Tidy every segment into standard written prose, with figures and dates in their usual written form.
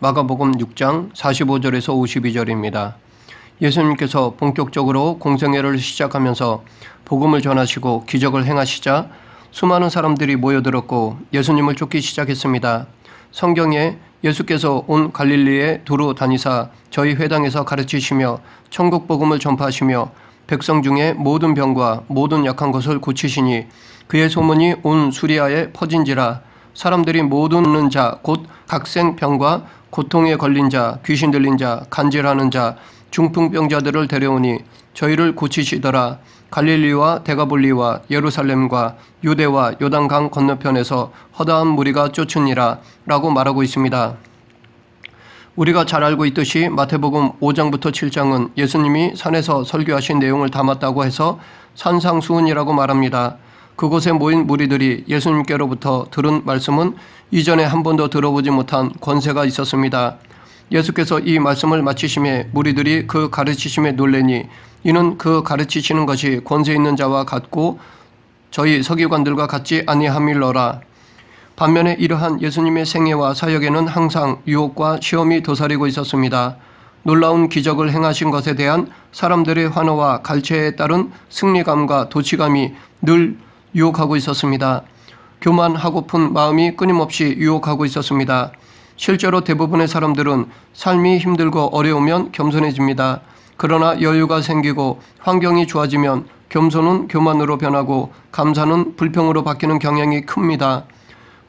마가복음 6장 45절에서 52절입니다. 예수님께서 본격적으로 공생애를 시작하면서 복음을 전하시고 기적을 행하시자 수많은 사람들이 모여들었고 예수님을 쫓기 시작했습니다. 성경에 예수께서 온 갈릴리에 두루 다니사 저희 회당에서 가르치시며 천국 복음을 전파하시며 백성 중에 모든 병과 모든 약한 것을 고치시니 그의 소문이 온 수리아에 퍼진지라. 사람들이 모든 자 곧 각생병과 고통에 걸린 자, 귀신 들린 자, 간질하는 자, 중풍병자들을 데려오니 저희를 고치시더라. 갈릴리와 데가볼리와 예루살렘과 유대와 요단강 건너편에서 허다한 무리가 쫓으니라 라고 말하고 있습니다. 우리가 잘 알고 있듯이 마태복음 5장부터 7장은 예수님이 산에서 설교하신 내용을 담았다고 해서 산상수훈이라고 말합니다. 그곳에 모인 무리들이 예수님께로부터 들은 말씀은 이전에 한 번도 들어보지 못한 권세가 있었습니다. 예수께서 이 말씀을 마치심에 무리들이 그 가르치심에 놀래니 이는 그 가르치시는 것이 권세 있는 자와 같고 저희 서기관들과 같지 아니함일러라. 반면에 이러한 예수님의 생애와 사역에는 항상 유혹과 시험이 도사리고 있었습니다. 놀라운 기적을 행하신 것에 대한 사람들의 환호와 갈채에 따른 승리감과 도취감이 늘 유혹하고 있었습니다. 교만하고픈 마음이 끊임없이 유혹하고 있었습니다. 실제로 대부분의 사람들은 삶이 힘들고 어려우면 겸손해집니다. 그러나 여유가 생기고 환경이 좋아지면 겸손은 교만으로 변하고 감사는 불평으로 바뀌는 경향이 큽니다.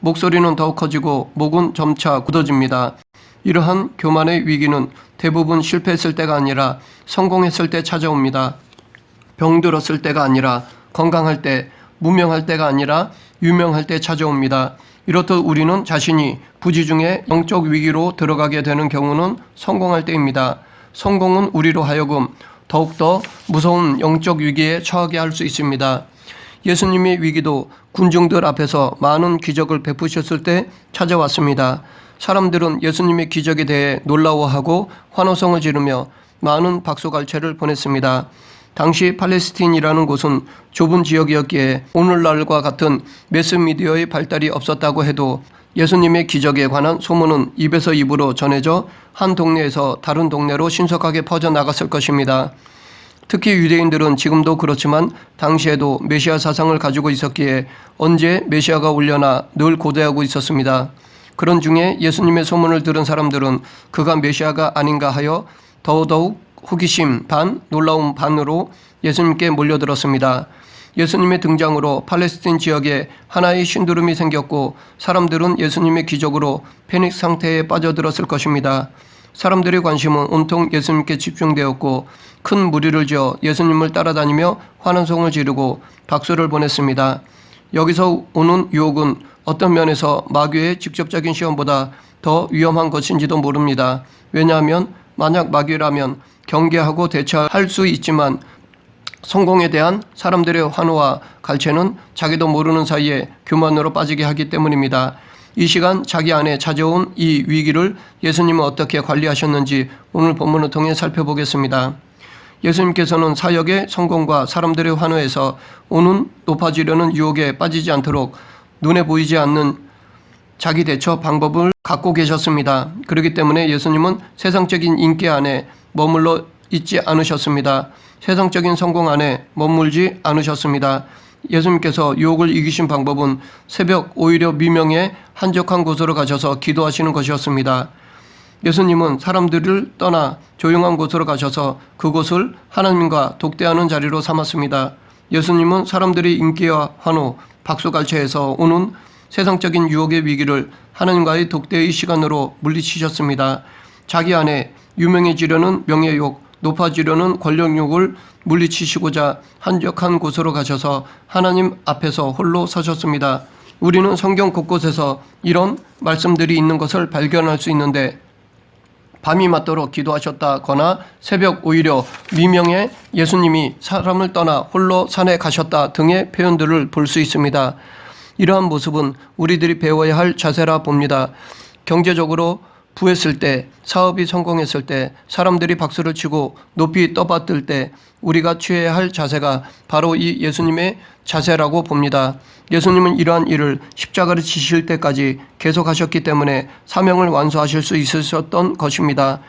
목소리는 더욱 커지고 목은 점차 굳어집니다. 이러한 교만의 위기는 대부분 실패했을 때가 아니라 성공했을 때 찾아옵니다. 병들었을 때가 아니라 건강할 때, 무명할 때가 아니라 유명할 때 찾아옵니다. 이렇듯 우리는 자신이 부지중에 영적 위기로 들어가게 되는 경우는 성공할 때입니다. 성공은 우리로 하여금 더욱더 무서운 영적 위기에 처하게 할 수 있습니다. 예수님의 위기도 군중들 앞에서 많은 기적을 베푸셨을 때 찾아왔습니다. 사람들은 예수님의 기적에 대해 놀라워하고 환호성을 지르며 많은 박수갈채를 보냈습니다. 당시 팔레스틴이라는 곳은 좁은 지역이었기에 오늘날과 같은 매스미디어의 발달이 없었다고 해도 예수님의 기적에 관한 소문은 입에서 입으로 전해져 한 동네에서 다른 동네로 신속하게 퍼져나갔을 것입니다. 특히 유대인들은 지금도 그렇지만 당시에도 메시아 사상을 가지고 있었기에 언제 메시아가 오려나 늘 고대하고 있었습니다. 그런 중에 예수님의 소문을 들은 사람들은 그가 메시아가 아닌가 하여 더더욱 호기심 반, 놀라움 반으로 예수님께 몰려들었습니다. 예수님의 등장으로 팔레스틴 지역에 하나의 신두름이 생겼고 사람들은 예수님의 기적으로 패닉 상태에 빠져들었을 것입니다. 사람들의 관심은 온통 예수님께 집중되었고 큰 무리를 지어 예수님을 따라다니며 환호성을 지르고 박수를 보냈습니다. 여기서 오는 유혹은 어떤 면에서 마귀의 직접적인 시험보다 더 위험한 것인지도 모릅니다. 왜냐하면 만약 마귀라면 경계하고 대처할 수 있지만 성공에 대한 사람들의 환호와 갈채는 자기도 모르는 사이에 교만으로 빠지게 하기 때문입니다. 이 시간 자기 안에 찾아온 이 위기를 예수님은 어떻게 관리하셨는지 오늘 본문을 통해 살펴보겠습니다. 예수님께서는 사역의 성공과 사람들의 환호에서 오는 높아지려는 유혹에 빠지지 않도록 눈에 보이지 않는 자기 대처 방법을 갖고 계셨습니다. 그렇기 때문에 예수님은 세상적인 인기 안에 머물러 있지 않으셨습니다. 세상적인 성공 안에 머물지 않으셨습니다. 예수님께서 유혹을 이기신 방법은 새벽 오히려 미명에 한적한 곳으로 가셔서 기도하시는 것이었습니다. 예수님은 사람들을 떠나 조용한 곳으로 가셔서 그곳을 하나님과 독대하는 자리로 삼았습니다. 예수님은 사람들의 인기와 환호, 박수갈채에서 오는 세상적인 유혹의 위기를 하나님과의 독대의 시간으로 물리치셨습니다. 자기 안에 유명해지려는 명예욕, 높아지려는 권력욕을 물리치시고자 한적한 곳으로 가셔서 하나님 앞에서 홀로 서셨습니다. 우리는 성경 곳곳에서 이런 말씀들이 있는 것을 발견할 수 있는데 밤이 맞도록 기도하셨다거나 새벽 오히려 미명에 예수님이 사람을 떠나 홀로 산에 가셨다 등의 표현들을 볼 수 있습니다. 이러한 모습은 우리들이 배워야 할 자세라 봅니다. 경제적으로 부했을 때, 사업이 성공했을 때, 사람들이 박수를 치고 높이 떠받들 때 우리가 취해야 할 자세가 바로 이 예수님의 자세라고 봅니다. 예수님은 이러한 일을 십자가를 지실 때까지 계속하셨기 때문에 사명을 완수하실 수 있으셨던 것입니다.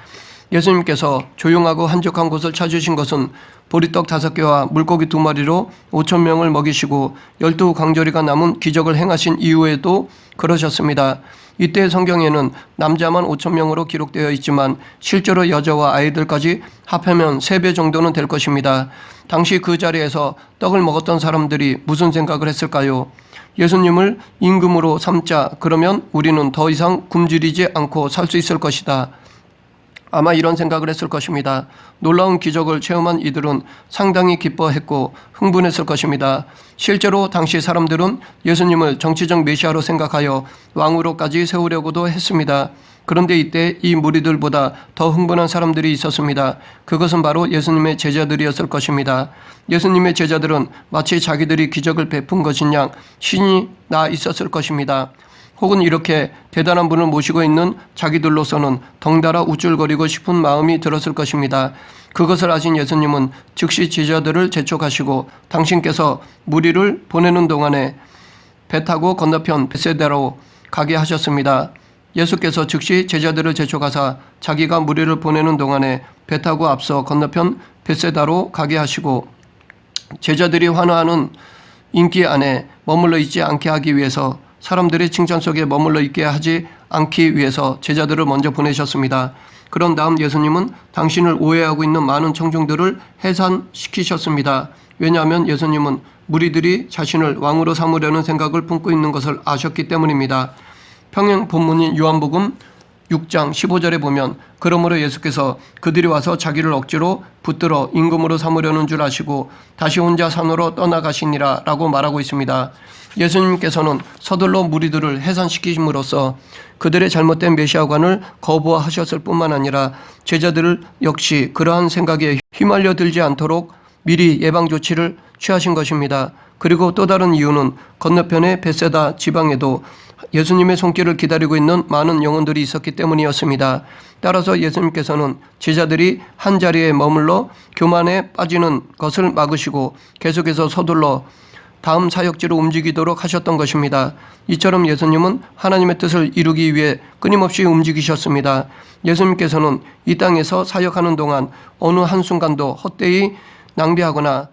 예수님께서 조용하고 한적한 곳을 찾으신 것은 보리떡 5개와 물고기 2마리로 5,000명을 먹이시고 12광저리가 남은 기적을 행하신 이후에도 그러셨습니다. 이때 성경에는 남자만 5,000명으로 기록되어 있지만 실제로 여자와 아이들까지 합하면 3배 정도는 될 것입니다. 당시 그 자리에서 떡을 먹었던 사람들이 무슨 생각을 했을까요? 예수님을 임금으로 삼자, 그러면 우리는 더 이상 굶주리지 않고 살 수 있을 것이다. 아마 이런 생각을 했을 것입니다. 놀라운 기적을 체험한 이들은 상당히 기뻐했고 흥분했을 것입니다. 실제로 당시 사람들은 예수님을 정치적 메시아로 생각하여 왕으로까지 세우려고도 했습니다. 그런데 이때 이 무리들보다 더 흥분한 사람들이 있었습니다. 그것은 바로 예수님의 제자들이었을 것입니다. 예수님의 제자들은 마치 자기들이 기적을 베푼 것인 양 신이 나 있었을 것입니다. 혹은 이렇게 대단한 분을 모시고 있는 자기들로서는 덩달아 우쭐거리고 싶은 마음이 들었을 것입니다. 그것을 아신 예수님은 즉시 제자들을 재촉하시고 당신께서 무리를 보내는 동안에 배 타고 건너편 벳세다로 가게 하셨습니다. 예수께서 즉시 제자들을 재촉하사 자기가 무리를 보내는 동안에 배 타고 앞서 건너편 벳세다로 가게 하시고 제자들이 환호하는 인기 안에 머물러 있지 않게 하기 위해서, 사람들의 칭찬 속에 머물러 있게 하지 않기 위해서 제자들을 먼저 보내셨습니다. 그런 다음 예수님은 당신을 오해하고 있는 많은 청중들을 해산시키셨습니다. 왜냐하면 예수님은 무리들이 자신을 왕으로 삼으려는 생각을 품고 있는 것을 아셨기 때문입니다. 평행 본문인 요한복음 6장 15절에 보면 그러므로 예수께서 그들이 와서 자기를 억지로 붙들어 임금으로 삼으려는 줄 아시고 다시 혼자 산으로 떠나가시니라 라고 말하고 있습니다. 예수님께서는 서둘러 무리들을 해산시키심으로써 그들의 잘못된 메시아관을 거부하셨을 뿐만 아니라 제자들을 역시 그러한 생각에 휘말려 들지 않도록 미리 예방 조치를 취하신 것입니다. 그리고 또 다른 이유는 건너편의 벳세다 지방에도 예수님의 손길을 기다리고 있는 많은 영혼들이 있었기 때문이었습니다. 따라서 예수님께서는 제자들이 한 자리에 머물러 교만에 빠지는 것을 막으시고 계속해서 서둘러 다음 사역지로 움직이도록 하셨던 것입니다. 이처럼 예수님은 하나님의 뜻을 이루기 위해 끊임없이 움직이셨습니다. 예수님께서는 이 땅에서 사역하는 동안 어느 한순간도 헛되이 낭비하거나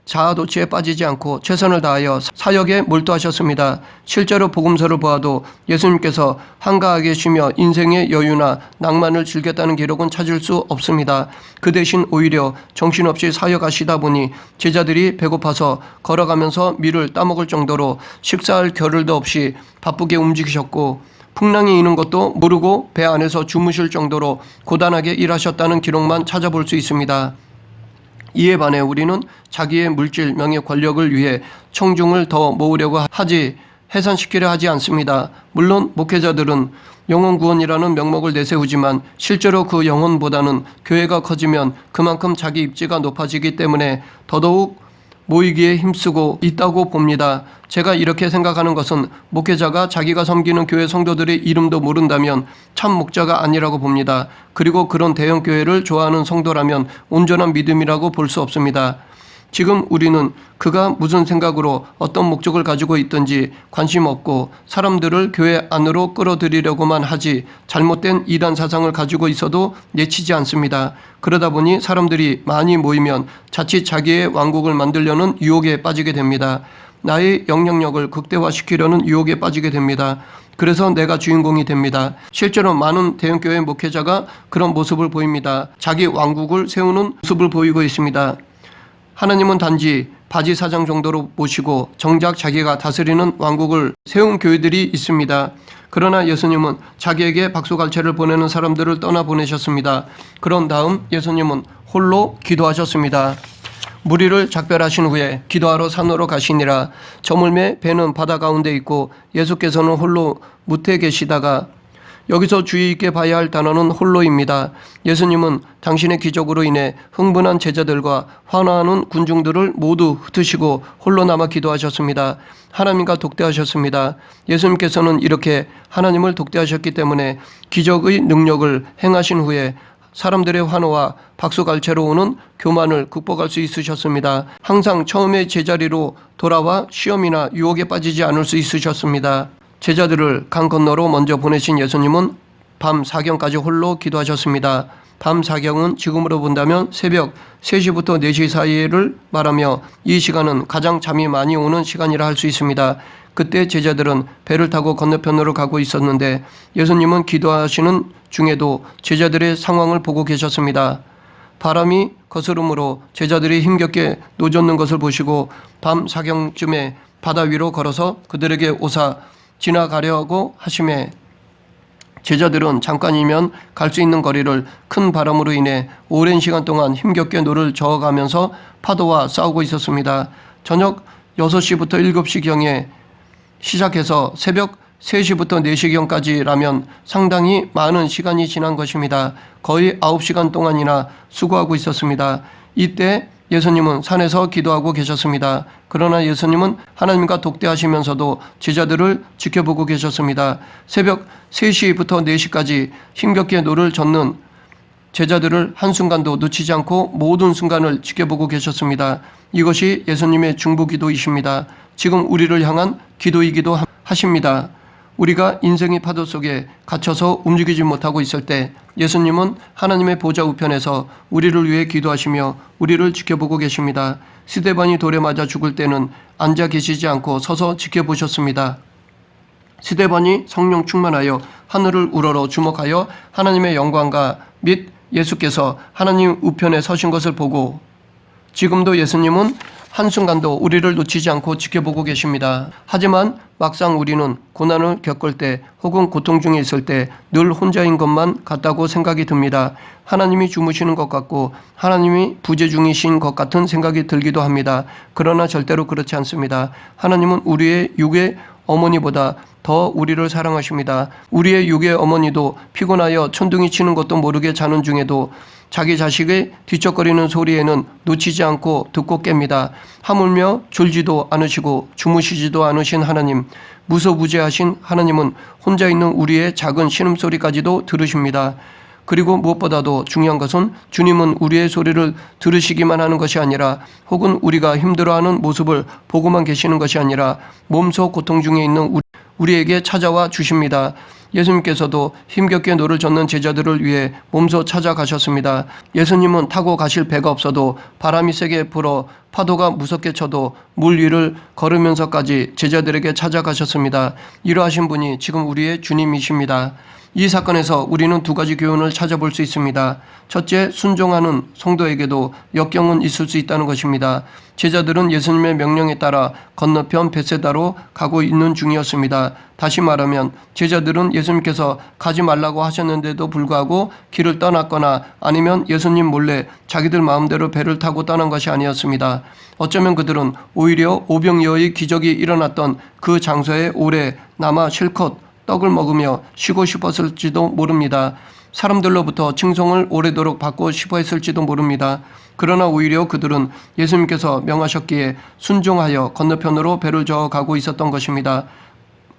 자아도취에 빠지지 않고 최선을 다하여 사역에 몰두하셨습니다. 실제로 복음서를 보아도 예수님께서 한가하게 쉬며 인생의 여유나 낭만을 즐겼다는 기록은 찾을 수 없습니다. 그 대신 오히려 정신없이 사역하시다 보니 제자들이 배고파서 걸어가면서 밀을 따먹을 정도로 식사할 겨를도 없이 바쁘게 움직이셨고 풍랑이 이는 것도 모르고 배 안에서 주무실 정도로 고단하게 일하셨다는 기록만 찾아볼 수 있습니다. 이에 반해 우리는 자기의 물질, 명예, 권력을 위해 청중을 더 모으려고 하지 해산시키려 하지 않습니다. 물론 목회자들은 영혼 구원이라는 명목을 내세우지만 실제로 그 영혼보다는 교회가 커지면 그만큼 자기 입지가 높아지기 때문에 더더욱 모이기에 힘쓰고 있다고 봅니다. 제가 이렇게 생각하는 것은 목회자가 자기가 섬기는 교회 성도들의 이름도 모른다면 참 목자가 아니라고 봅니다. 그리고 그런 대형 교회를 좋아하는 성도라면 온전한 믿음이라고 볼 수 없습니다. 지금 우리는 그가 무슨 생각으로 어떤 목적을 가지고 있든지 관심 없고 사람들을 교회 안으로 끌어들이려고만 하지 잘못된 이단 사상을 가지고 있어도 내치지 않습니다. 그러다 보니 사람들이 많이 모이면 자칫 자기의 왕국을 만들려는 유혹에 빠지게 됩니다. 나의 영향력을 극대화시키려는 유혹에 빠지게 됩니다. 그래서 내가 주인공이 됩니다. 실제로 많은 대형교회 목회자가 그런 모습을 보입니다. 자기 왕국을 세우는 모습을 보이고 있습니다. 하나님은 단지 바지 사장 정도로 모시고 정작 자기가 다스리는 왕국을 세운 교회들이 있습니다. 그러나 예수님은 자기에게 박수갈채를 보내는 사람들을 떠나보내셨습니다. 그런 다음 예수님은 홀로 기도하셨습니다. 무리를 작별하신 후에 기도하러 산으로 가시니라. 저물매 배는 바다 가운데 있고 예수께서는 홀로 무태 계시다가 여기서 주의 있게 봐야 할 단어는 홀로입니다. 예수님은 당신의 기적으로 인해 흥분한 제자들과 환호하는 군중들을 모두 흩으시고 홀로 남아 기도하셨습니다. 하나님과 독대하셨습니다. 예수님께서는 이렇게 하나님을 독대하셨기 때문에 기적의 능력을 행하신 후에 사람들의 환호와 박수갈채로 오는 교만을 극복할 수 있으셨습니다. 항상 처음의 제자리로 돌아와 시험이나 유혹에 빠지지 않을 수 있으셨습니다. 제자들을 강 건너로 먼저 보내신 예수님은 밤 사경까지 홀로 기도하셨습니다. 밤 사경은 지금으로 본다면 새벽 3시부터 4시 사이를 말하며 이 시간은 가장 잠이 많이 오는 시간이라 할 수 있습니다. 그때 제자들은 배를 타고 건너편으로 가고 있었는데 예수님은 기도하시는 중에도 제자들의 상황을 보고 계셨습니다. 바람이 거스름으로 제자들이 힘겹게 노젓는 것을 보시고 밤 사경쯤에 바다 위로 걸어서 그들에게 오사 지나가려고 하심에 제자들은 잠깐이면 갈 수 있는 거리를 큰 바람으로 인해 오랜 시간 동안 힘겹게 노를 저어가면서 파도와 싸우고 있었습니다. 저녁 6시부터 7시경에 시작해서 새벽 3시부터 4시경까지라면 상당히 많은 시간이 지난 것입니다. 거의 9시간 동안이나 수고하고 있었습니다. 이때 예수님은 산에서 기도하고 계셨습니다. 그러나 예수님은 하나님과 독대하시면서도 제자들을 지켜보고 계셨습니다. 새벽 3시부터 4시까지 힘겹게 노를 젓는 제자들을 한순간도 놓치지 않고 모든 순간을 지켜보고 계셨습니다. 이것이 예수님의 중보기도이십니다. 지금 우리를 향한 기도이기도 하십니다. 우리가 인생의 파도 속에 갇혀서 움직이지 못하고 있을 때 예수님은 하나님의 보좌 우편에서 우리를 위해 기도하시며 우리를 지켜보고 계십니다. 스데반이 돌에 맞아 죽을 때는 앉아 계시지 않고 서서 지켜보셨습니다. 스데반이 성령 충만하여 하늘을 우러러 주목하여 하나님의 영광과 및 예수께서 하나님 우편에 서신 것을 보고 지금도 예수님은 한순간도 우리를 놓치지 않고 지켜보고 계십니다. 하지만 막상 우리는 고난을 겪을 때 혹은 고통 중에 있을 때 늘 혼자인 것만 같다고 생각이 듭니다. 하나님이 주무시는 것 같고 하나님이 부재 중이신 것 같은 생각이 들기도 합니다. 그러나 절대로 그렇지 않습니다. 하나님은 우리의 육의 어머니보다 더 우리를 사랑하십니다. 우리의 육의 어머니도 피곤하여 천둥이 치는 것도 모르게 자는 중에도 자기 자식의 뒤척거리는 소리에는 놓치지 않고 듣고 깹니다. 하물며 졸지도 않으시고 주무시지도 않으신 하나님, 무소부재하신 하나님은 혼자 있는 우리의 작은 신음소리까지도 들으십니다. 그리고 무엇보다도 중요한 것은 주님은 우리의 소리를 들으시기만 하는 것이 아니라 혹은 우리가 힘들어하는 모습을 보고만 계시는 것이 아니라 몸소 고통 중에 있는 우리에게 찾아와 주십니다. 예수님께서도 힘겹게 노를 젓는 제자들을 위해 몸소 찾아가셨습니다. 예수님은 타고 가실 배가 없어도 바람이 세게 불어 파도가 무섭게 쳐도 물 위를 걸으면서까지 제자들에게 찾아가셨습니다. 이러하신 분이 지금 우리의 주님이십니다. 이 사건에서 우리는 두 가지 교훈을 찾아볼 수 있습니다. 첫째, 순종하는 성도에게도 역경은 있을 수 있다는 것입니다. 제자들은 예수님의 명령에 따라 건너편 벳세다로 가고 있는 중이었습니다. 다시 말하면 제자들은 예수님께서 가지 말라고 하셨는데도 불구하고 길을 떠났거나 아니면 예수님 몰래 자기들 마음대로 배를 타고 떠난 것이 아니었습니다. 어쩌면 그들은 오히려 오병이어의 기적이 일어났던 그 장소에 오래 남아 실컷 떡을 먹으며 쉬고 싶었을지도 모릅니다. 사람들로부터 칭송을 오래도록 받고 싶어 했을지도 모릅니다. 그러나 오히려 그들은 예수님께서 명하셨기에 순종하여 건너편으로 배를 저어 가고 있었던 것입니다.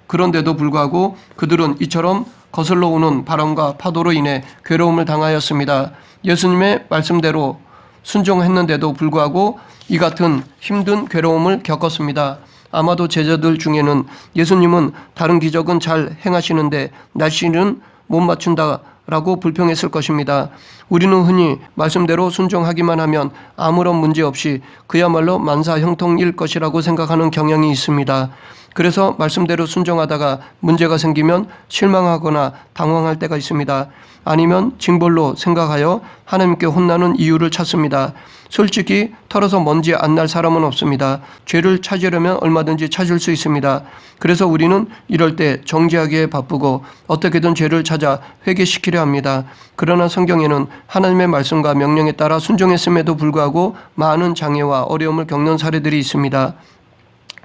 그런데도 불구하고 그들은 이처럼 거슬러 오는 바람과 파도로 인해 괴로움을 당하였습니다. 예수님의 말씀대로 순종했는데도 불구하고 이 같은 힘든 괴로움을 겪었습니다. 아마도 제자들 중에는 예수님은 다른 기적은 잘 행하시는데 날씨는 못 맞춘다라고 불평했을 것입니다. 우리는 흔히 말씀대로 순종하기만 하면 아무런 문제 없이 그야말로 만사형통일 것이라고 생각하는 경향이 있습니다. 그래서 말씀대로 순종하다가 문제가 생기면 실망하거나 당황할 때가 있습니다. 아니면 징벌로 생각하여 하나님께 혼나는 이유를 찾습니다. 솔직히 털어서 먼지 안 날 사람은 없습니다. 죄를 찾으려면 얼마든지 찾을 수 있습니다. 그래서 우리는 이럴 때 정죄하기에 바쁘고 어떻게든 죄를 찾아 회개시키려 합니다. 그러나 성경에는 하나님의 말씀과 명령에 따라 순종했음에도 불구하고 많은 장애와 어려움을 겪는 사례들이 있습니다.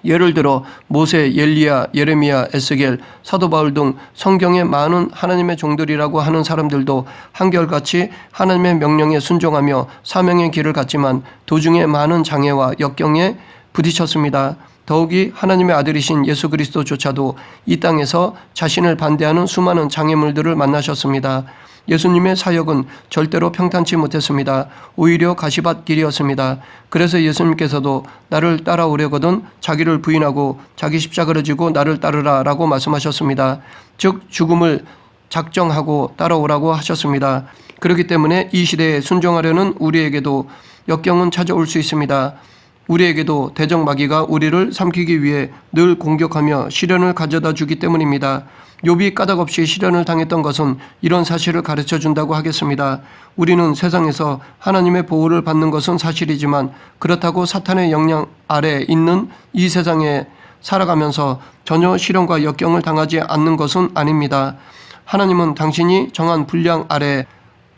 예를 들어 모세, 엘리야, 예레미야, 에스겔, 사도 바울 등 성경의 많은 하나님의 종들이라고 하는 사람들도 한결같이 하나님의 명령에 순종하며 사명의 길을 갔지만 도중에 많은 장애와 역경에 부딪혔습니다. 더욱이 하나님의 아들이신 예수 그리스도조차도 이 땅에서 자신을 반대하는 수많은 장애물들을 만나셨습니다. 예수님의 사역은 절대로 평탄치 못했습니다. 오히려 가시밭길이었습니다. 그래서 예수님께서도 나를 따라오려거든 자기를 부인하고 자기 십자가를 지고 나를 따르라 라고 말씀하셨습니다. 즉 죽음을 작정하고 따라오라고 하셨습니다. 그렇기 때문에 이 시대에 순종하려는 우리에게도 역경은 찾아올 수 있습니다. 우리에게도 대적마귀가 우리를 삼키기 위해 늘 공격하며 시련을 가져다 주기 때문입니다. 욥이 까닭없이 시련을 당했던 것은 이런 사실을 가르쳐 준다고 하겠습니다. 우리는 세상에서 하나님의 보호를 받는 것은 사실이지만 그렇다고 사탄의 영향 아래 있는 이 세상에 살아가면서 전혀 시련과 역경을 당하지 않는 것은 아닙니다. 하나님은 당신이 정한 분량 아래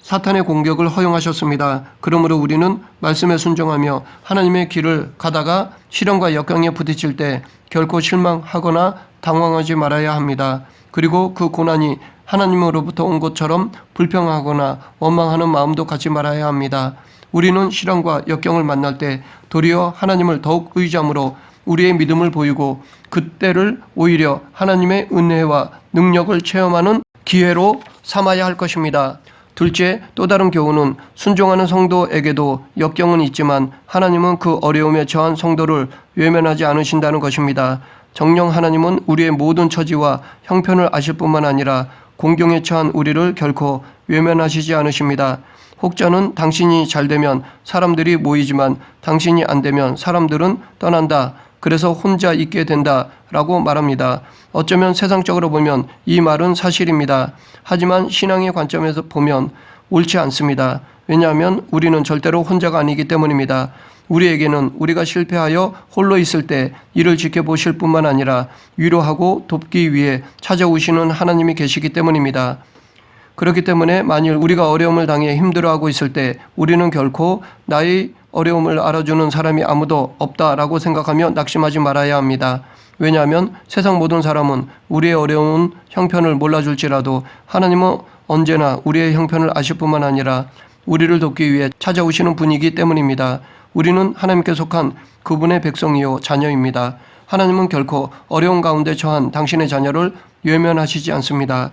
사탄의 공격을 허용하셨습니다. 그러므로 우리는 말씀에 순종하며 하나님의 길을 가다가 시련과 역경에 부딪힐 때 결코 실망하거나 당황하지 말아야 합니다. 그리고 그 고난이 하나님으로부터 온 것처럼 불평하거나 원망하는 마음도 갖지 말아야 합니다. 우리는 시련과 역경을 만날 때 도리어 하나님을 더욱 의지함으로 우리의 믿음을 보이고 그때를 오히려 하나님의 은혜와 능력을 체험하는 기회로 삼아야 할 것입니다. 둘째, 또 다른 교훈은 순종하는 성도에게도 역경은 있지만 하나님은 그 어려움에 처한 성도를 외면하지 않으신다는 것입니다. 정녕 하나님은 우리의 모든 처지와 형편을 아실 뿐만 아니라 공경에 처한 우리를 결코 외면하시지 않으십니다. 혹자는 당신이 잘 되면 사람들이 모이지만 당신이 안 되면 사람들은 떠난다. 그래서 혼자 있게 된다 라고 말합니다. 어쩌면 세상적으로 보면 이 말은 사실입니다. 하지만 신앙의 관점에서 보면 옳지 않습니다. 왜냐하면 우리는 절대로 혼자가 아니기 때문입니다. 우리에게는 우리가 실패하여 홀로 있을 때 이를 지켜보실 뿐만 아니라 위로하고 돕기 위해 찾아오시는 하나님이 계시기 때문입니다. 그렇기 때문에 만일 우리가 어려움을 당해 힘들어하고 있을 때 우리는 결코 나의 어려움을 알아주는 사람이 아무도 없다라고 생각하며 낙심하지 말아야 합니다. 왜냐하면 세상 모든 사람은 우리의 어려운 형편을 몰라줄지라도 하나님은 언제나 우리의 형편을 아실 뿐만 아니라 우리를 돕기 위해 찾아오시는 분이기 때문입니다. 우리는 하나님께 속한 그분의 백성이요 자녀입니다. 하나님은 결코 어려운 가운데 처한 당신의 자녀를 외면하시지 않습니다.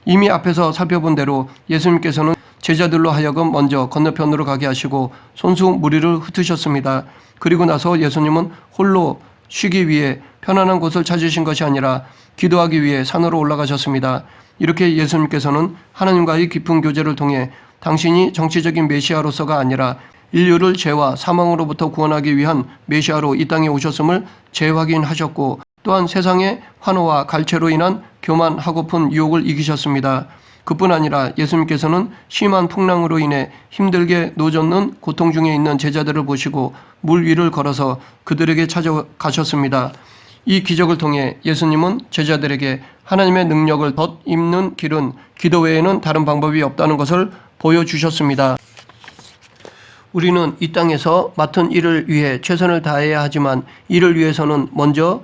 이미 앞에서 살펴본 대로 예수님께서는 제자들로 하여금 먼저 건너편으로 가게 하시고 손수 무리를 흩으셨습니다. 그리고 나서 예수님은 홀로 쉬기 위해 편안한 곳을 찾으신 것이 아니라 기도하기 위해 산으로 올라가셨습니다. 이렇게 예수님께서는 하나님과의 깊은 교제를 통해 당신이 정치적인 메시아로서가 아니라 인류를 죄와 사망으로부터 구원하기 위한 메시아로 이 땅에 오셨음을 재확인하셨고 또한 세상의 환호와 갈채로 인한 교만하고픈 유혹을 이기셨습니다. 그뿐 아니라 예수님께서는 심한 풍랑으로 인해 힘들게 노젓는 고통 중에 있는 제자들을 보시고 물 위를 걸어서 그들에게 찾아가셨습니다. 이 기적을 통해 예수님은 제자들에게 하나님의 능력을 덧입는 길은 기도 외에는 다른 방법이 없다는 것을 보여주셨습니다. 우리는 이 땅에서 맡은 일을 위해 최선을 다해야 하지만 이를 위해서는 먼저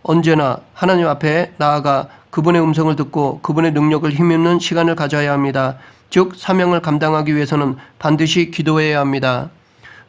언제나 하나님 앞에 나아가 그분의 음성을 듣고 그분의 능력을 힘입는 시간을 가져야 합니다. 즉 사명을 감당하기 위해서는 반드시 기도해야 합니다.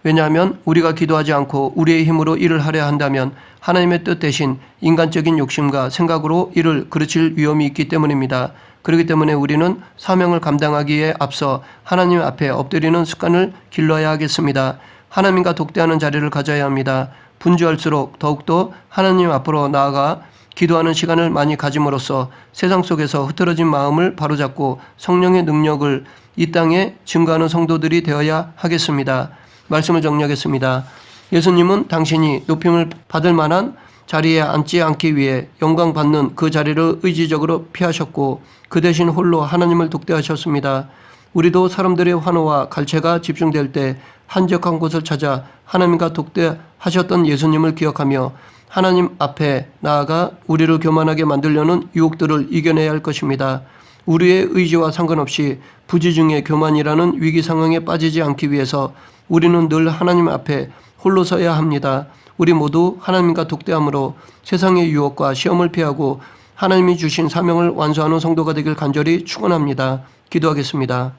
왜냐하면 우리가 기도하지 않고 우리의 힘으로 일을 하려 한다면 하나님의 뜻 대신 인간적인 욕심과 생각으로 일을 그르칠 위험이 있기 때문입니다. 그렇기 때문에 우리는 사명을 감당하기에 앞서 하나님 앞에 엎드리는 습관을 길러야 하겠습니다. 하나님과 독대하는 자리를 가져야 합니다. 분주할수록 더욱더 하나님 앞으로 나아가 기도하는 시간을 많이 가짐으로써 세상 속에서 흐트러진 마음을 바로잡고 성령의 능력을 이 땅에 증거하는 성도들이 되어야 하겠습니다. 말씀을 정리하겠습니다. 예수님은 당신이 높임을 받을 만한 자리에 앉지 않기 위해 영광받는 그 자리를 의지적으로 피하셨고 그 대신 홀로 하나님을 독대하셨습니다. 우리도 사람들의 환호와 갈채가 집중될 때 한적한 곳을 찾아 하나님과 독대하셨던 예수님을 기억하며 하나님 앞에 나아가 우리를 교만하게 만들려는 유혹들을 이겨내야 할 것입니다. 우리의 의지와 상관없이 부지중의 교만이라는 위기 상황에 빠지지 않기 위해서 우리는 늘 하나님 앞에 홀로 서야 합니다. 우리 모두 하나님과 독대함으로 세상의 유혹과 시험을 피하고 하나님이 주신 사명을 완수하는 성도가 되길 간절히 축원합니다. 기도하겠습니다.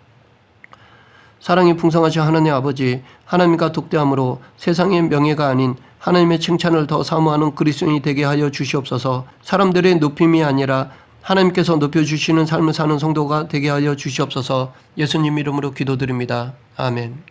사랑이 풍성하신 하나님 아버지, 하나님과 독대함으로 세상의 명예가 아닌 하나님의 칭찬을 더 사모하는 그리스도인이 되게 하여 주시옵소서. 사람들의 높임이 아니라 하나님께서 높여주시는 삶을 사는 성도가 되게 하여 주시옵소서. 예수님 이름으로 기도드립니다. 아멘.